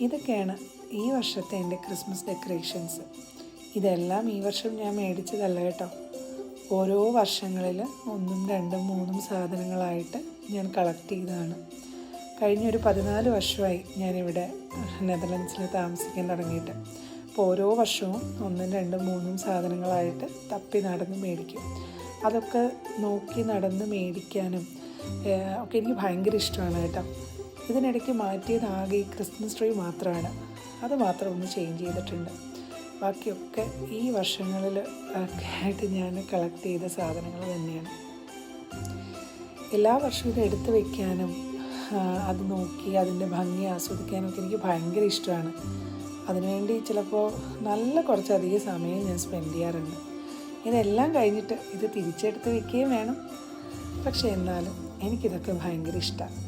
ഇതൊക്കെയാണ് ഈ വർഷത്തെ എൻ്റെ ക്രിസ്മസ് ഡെക്കറേഷൻസ്. ഇതെല്ലാം ഈ വർഷം ഞാൻ മേടിച്ചതല്ല കേട്ടോ. ഓരോ വർഷങ്ങളിൽ 1, 2, 3 സാധനങ്ങളായിട്ട് ഞാൻ കളക്ട് ചെയ്തതാണ്. കഴിഞ്ഞൊരു 14 വർഷമായി ഞാനിവിടെ നെതർലൻഡ്സിൽ താമസിക്കാൻ തുടങ്ങിയിട്ട്. അപ്പോൾ ഓരോ വർഷവും 1, 2, 3 സാധനങ്ങളായിട്ട് തപ്പി നടന്ന് മേടിക്കും. അതൊക്കെ നോക്കി നടന്ന് മേടിക്കാനും ഒക്കെ എനിക്ക് ഭയങ്കര ഇഷ്ടമാണ് കേട്ടോ. ഇതിനിടയ്ക്ക് മാറ്റിയത് ആകെ ഈ ക്രിസ്മസ് ട്രീ മാത്രമാണ്. അത് മാത്രം ഒന്ന് ചേഞ്ച് ചെയ്തിട്ടുണ്ട്. ബാക്കിയൊക്കെ ഈ വർഷങ്ങളിൽ ഒക്കെ ആയിട്ട് ഞാൻ കളക്ട് ചെയ്ത സാധനങ്ങൾ തന്നെയാണ്. എല്ലാ വർഷവും ഇത് എടുത്ത് വയ്ക്കാനും അത് നോക്കി അതിൻ്റെ ഭംഗി ആസ്വദിക്കാനൊക്കെ എനിക്ക് ഭയങ്കര ഇഷ്ടമാണ്. അതിനുവേണ്ടി ചിലപ്പോൾ നല്ല കുറച്ചധികം സമയം ഞാൻ സ്പെൻഡ് ചെയ്യാറുണ്ട്. ഇതെല്ലാം കഴിഞ്ഞിട്ട് ഇത് തിരിച്ചെടുത്ത് വയ്ക്കുകയും വേണം. പക്ഷേ എന്നാലും എനിക്കിതൊക്കെ ഭയങ്കര ഇഷ്ടമാണ്.